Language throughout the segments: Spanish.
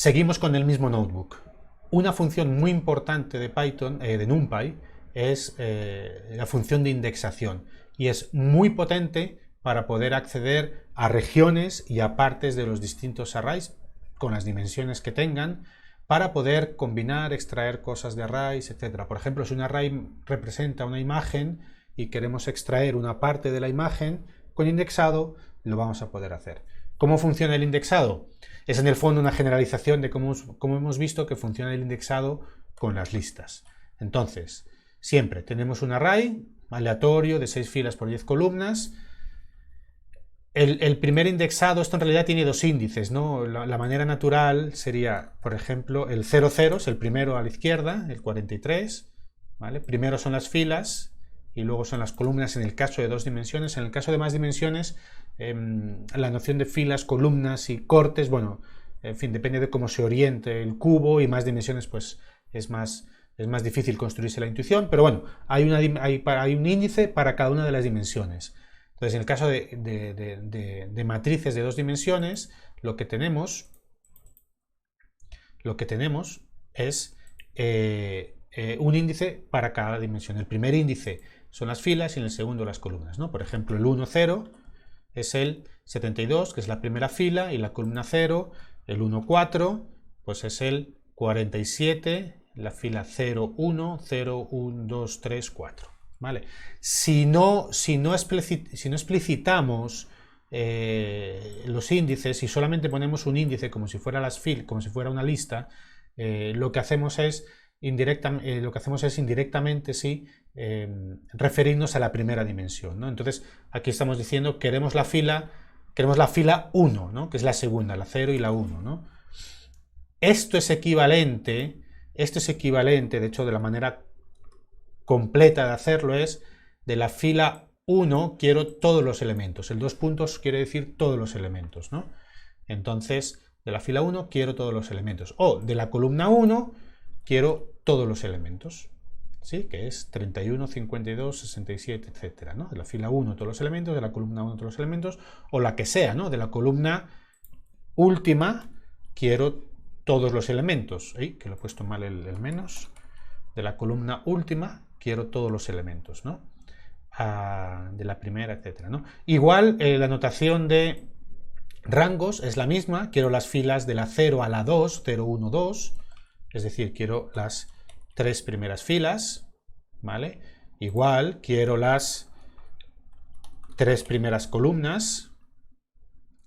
Seguimos con el mismo notebook. Una función muy importante de Python, de NumPy, es la función de indexación y es muy potente para poder acceder a regiones y a partes de los distintos arrays con las dimensiones que tengan, para poder combinar, extraer cosas de arrays, etc. Por ejemplo, si un array representa una imagen y queremos extraer una parte de la imagen, con indexado lo vamos a poder hacer. ¿Cómo funciona el indexado? Es en el fondo una generalización de cómo hemos visto que funciona el indexado con las listas. Entonces, siempre tenemos un array aleatorio de 6 filas por 10 columnas. El primer indexado, esto en realidad tiene dos índices, ¿no? La manera natural sería, por ejemplo, el 00, es el primero a la izquierda, el 43, ¿vale? Primero son las filas y luego son las columnas en el caso de 2 dimensiones. En el caso de más dimensiones, la noción de filas, columnas y cortes, bueno, en fin, depende de cómo se oriente el cubo, y más dimensiones pues es más difícil construirse la intuición, pero bueno, hay un índice para cada una de las dimensiones. Entonces, en el caso de matrices de 2 dimensiones, lo que tenemos es un índice para cada dimensión. El primer índice son las filas y en el segundo las columnas, ¿no? Por ejemplo, el 1, 0 es el 72, que es la primera fila, y la columna 0, el 1, 4, pues es el 47, la fila 0, 1, 0, 1, 2, 3, 4. ¿Vale? Si no explicitamos los índices y solamente ponemos un índice como si fuera como si fuera una lista, lo que hacemos es indirectamente sí, referirnos a la primera dimensión, ¿no? Entonces aquí estamos diciendo queremos la fila 1, ¿no? Que es la segunda, la 0 y la 1, ¿no? Esto es equivalente, de hecho, de la manera completa de hacerlo es de la fila 1 quiero todos los elementos. El 2 puntos quiere decir todos los elementos, ¿no? Entonces, de la fila 1 quiero todos los elementos. O de la columna 1 quiero todos los elementos, ¿sí? Que es 31, 52, 67, etc., ¿no? De la fila 1 todos los elementos, de la columna 1 todos los elementos, o la que sea, ¿no? De la columna última quiero todos los elementos. Que lo he puesto mal el menos. De la columna última quiero todos los elementos, ¿no? De la primera, etcétera, ¿no? Igual la notación de rangos es la misma. Quiero las filas de la 0 a la 2, 0, 1, 2, es decir, quiero las 3 primeras filas, ¿vale? Igual quiero las 3 primeras columnas,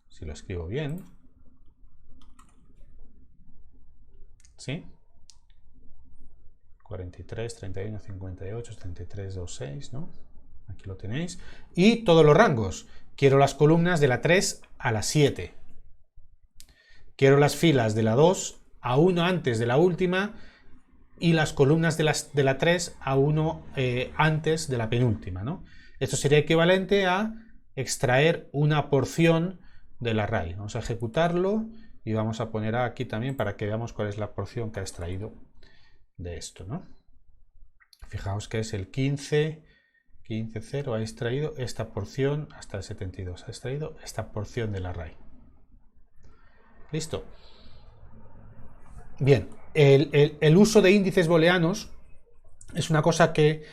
si lo escribo bien, ¿sí? 43, 31, 58, 33, 26, ¿no? Aquí lo tenéis. Y todos los rangos. Quiero las columnas de la 3 a la 7. Quiero las filas de la 2 a 1 antes de la última y las columnas de la 3 a 1 antes de la penúltima, ¿no? Esto sería equivalente a extraer una porción del array. Vamos a ejecutarlo y vamos a poner aquí también para que veamos cuál es la porción que ha extraído de esto, ¿no? Fijaos que es el 15, 15, 0, ha extraído esta porción hasta el 72, ha extraído esta porción del array. Listo. Bien, el uso de índices booleanos es una cosa que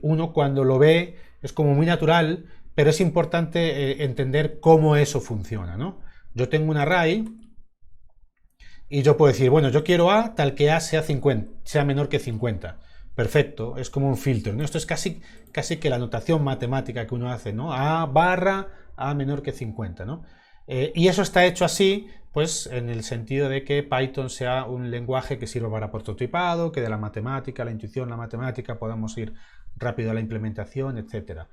uno cuando lo ve es como muy natural, pero es importante entender cómo eso funciona, ¿no? Yo tengo un array y yo puedo decir, bueno, yo quiero A tal que A sea 50, sea menor que 50. Perfecto, es como un filtro, ¿no? Esto es casi que la notación matemática que uno hace, ¿no? A barra A menor que 50, ¿no? Y eso está hecho así, pues en el sentido de que Python sea un lenguaje que sirva para prototipado, que de la matemática, la intuición, la matemática podamos ir rápido a la implementación, etc.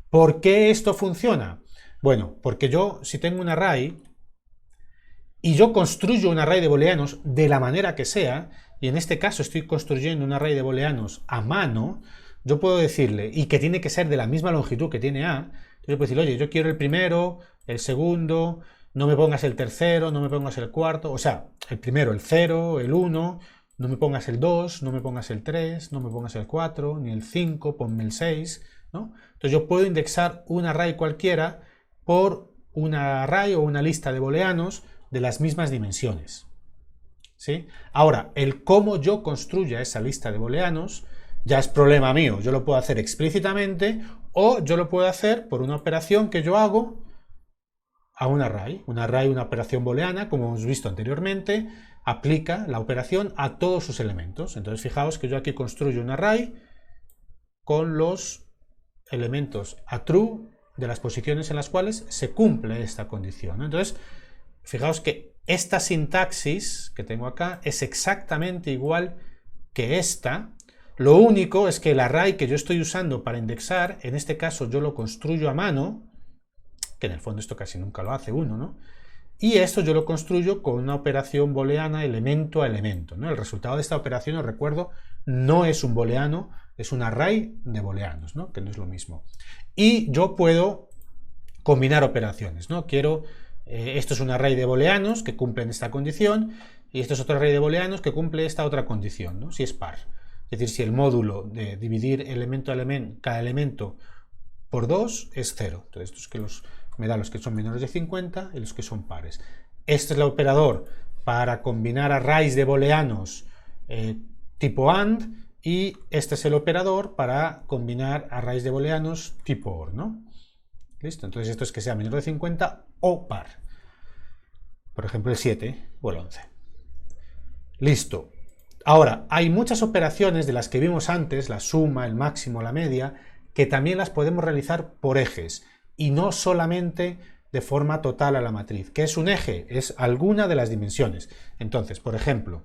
¿Por qué esto funciona? Bueno, porque yo, si tengo un array y yo construyo un array de booleanos de la manera que sea, y en este caso estoy construyendo un array de booleanos a mano, yo puedo decirle, y que tiene que ser de la misma longitud que tiene A, yo puedo decir, oye, yo quiero el primero, el segundo, no me pongas el tercero, no me pongas el cuarto, o sea, el primero, el 0, el 1, no me pongas el 2, no me pongas el 3, no me pongas el 4, ni el 5, ponme el 6, ¿no? Entonces yo puedo indexar un array cualquiera por un array o una lista de booleanos de las mismas dimensiones. ¿sí? Ahora, el cómo yo construya esa lista de booleanos ya es problema mío. Yo lo puedo hacer explícitamente o yo lo puedo hacer por una operación que yo hago a un array. Un array, una operación booleana, como hemos visto anteriormente, aplica la operación a todos sus elementos. Entonces, fijaos que yo aquí construyo un array con los elementos a true de las posiciones en las cuales se cumple esta condición, ¿no? Entonces, fijaos que esta sintaxis que tengo acá es exactamente igual que esta. Lo único es que el array que yo estoy usando para indexar, en este caso yo lo construyo a mano, que en el fondo esto casi nunca lo hace uno, ¿no? Y esto yo lo construyo con una operación booleana elemento a elemento, ¿no? El resultado de esta operación, os recuerdo, no es un booleano, es un array de booleanos, ¿no? Que no es lo mismo. Y yo puedo combinar operaciones, ¿no? Esto es un array de booleanos que cumplen esta condición y esto es otro array de booleanos que cumple esta otra condición, ¿no? Si es par. Es decir, si el módulo de dividir elemento a elemento, cada elemento por 2 es 0. Entonces, esto es que me da los que son menores de 50 y los que son pares. Este es el operador para combinar arrays de booleanos tipo AND y este es el operador para combinar arrays de booleanos tipo OR, ¿no? ¿Listo? Entonces esto es que sea menor de 50 o par. Por ejemplo, el 7 o el 11. Listo. Ahora, hay muchas operaciones de las que vimos antes, la suma, el máximo, la media, que también las podemos realizar por ejes y no solamente de forma total a la matriz. ¿Qué es un eje? Es alguna de las dimensiones. Entonces, por ejemplo,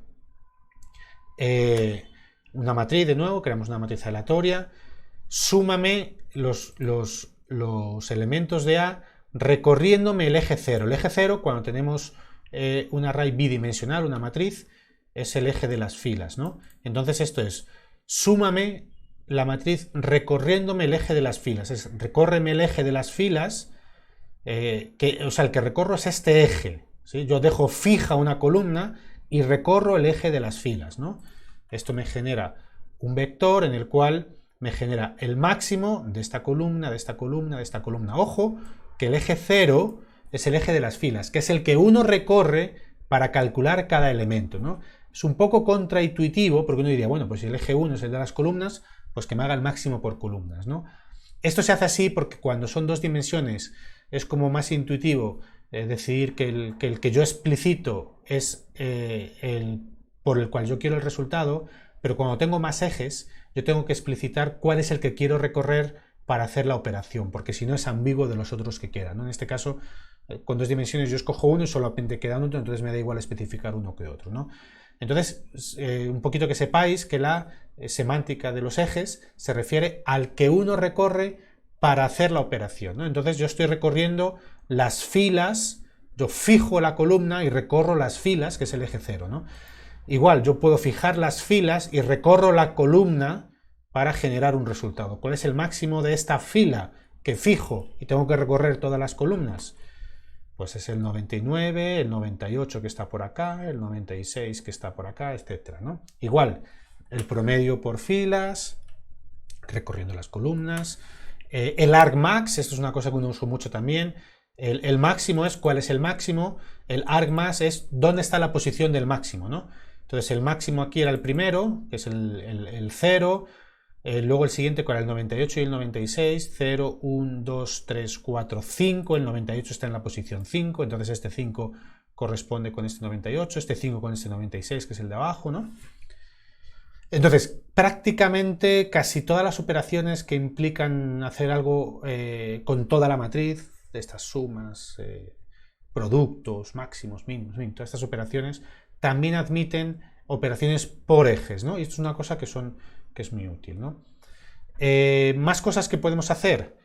una matriz, de nuevo, creamos una matriz aleatoria, súmame los elementos de A recorriéndome el eje 0. El eje 0, cuando tenemos un array bidimensional, una matriz, es el eje de las filas, ¿no? Entonces esto es, súmame la matriz recorriéndome el eje de las filas, es recórreme el eje de las filas, o sea, el que recorro es este eje, ¿sí? Yo dejo fija una columna y recorro el eje de las filas, ¿no? Esto me genera un vector en el cual me genera el máximo de esta columna, de esta columna, de esta columna. Ojo, que el eje 0 es el eje de las filas, que es el que uno recorre para calcular cada elemento, ¿no? Es un poco contraintuitivo, porque uno diría, bueno, pues si el eje 1 es el de las columnas, pues que me haga el máximo por columnas, ¿no? Esto se hace así porque cuando son dos dimensiones es como más intuitivo decidir que el que yo explicito es el por el cual yo quiero el resultado, pero cuando tengo más ejes, yo tengo que explicitar cuál es el que quiero recorrer para hacer la operación, porque si no es ambiguo de los otros que quedan, ¿no? En este caso, con dos dimensiones yo escojo uno y solamente queda uno, entonces me da igual especificar uno que otro, ¿no? Entonces, un poquito que sepáis que la semántica de los ejes se refiere al que uno recorre para hacer la operación, ¿no? Entonces yo estoy recorriendo las filas, yo fijo la columna y recorro las filas, que es el eje 0, ¿no? Igual, yo puedo fijar las filas y recorro la columna para generar un resultado. ¿Cuál es el máximo de esta fila que fijo y tengo que recorrer todas las columnas? Pues es el 99, el 98 que está por acá, el 96 que está por acá, etcétera, ¿no? Igual, el promedio por filas, recorriendo las columnas. El argmax, esto es una cosa que uno usa mucho también. El máximo es cuál es el máximo, el argmax es dónde está la posición del máximo, ¿no? Entonces el máximo aquí era el primero, que es el 0, luego el siguiente con el 98 y el 96, 0, 1, 2, 3, 4, 5, el 98 está en la posición 5, entonces este 5 corresponde con este 98, este 5 con este 96, que es el de abajo, ¿no? Entonces, prácticamente casi todas las operaciones que implican hacer algo con toda la matriz, de estas sumas, productos, máximos, mínimos, todas estas operaciones, también admiten operaciones por ejes, ¿no? Y esto es una cosa que es muy útil, ¿no? Más cosas que podemos hacer,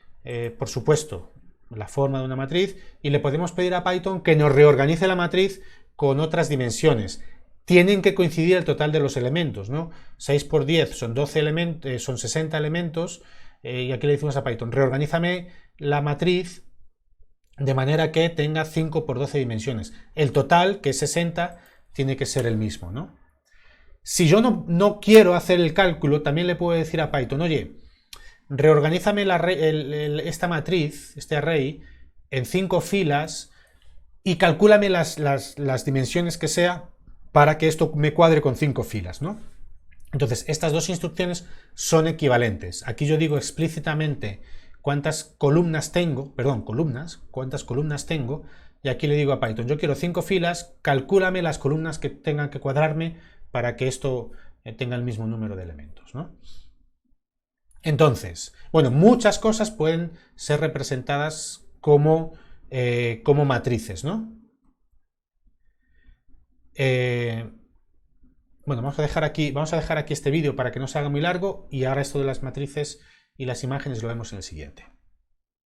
por supuesto, la forma de una matriz, y le podemos pedir a Python que nos reorganice la matriz con otras dimensiones. Tienen que coincidir el total de los elementos, ¿no? 6 por 10 son 12 elementos, son 60 elementos, y aquí le decimos a Python, reorganízame la matriz de manera que tenga 5 por 12 dimensiones. El total, que es 60, tiene que ser el mismo, ¿no? Si yo no quiero hacer el cálculo, también le puedo decir a Python, oye, reorganízame esta matriz, este array, en 5 filas y calcúlame las dimensiones que sea para que esto me cuadre con 5 filas, ¿no? Entonces, estas dos instrucciones son equivalentes. Aquí yo digo explícitamente cuántas columnas tengo, cuántas columnas tengo, y aquí le digo a Python, yo quiero 5 filas, calcúlame las columnas que tengan que cuadrarme para que esto tenga el mismo número de elementos, ¿no? Entonces, bueno, muchas cosas pueden ser representadas como matrices, ¿no? Bueno, vamos a dejar aquí este vídeo para que no se haga muy largo y ahora esto de las matrices y las imágenes lo vemos en el siguiente.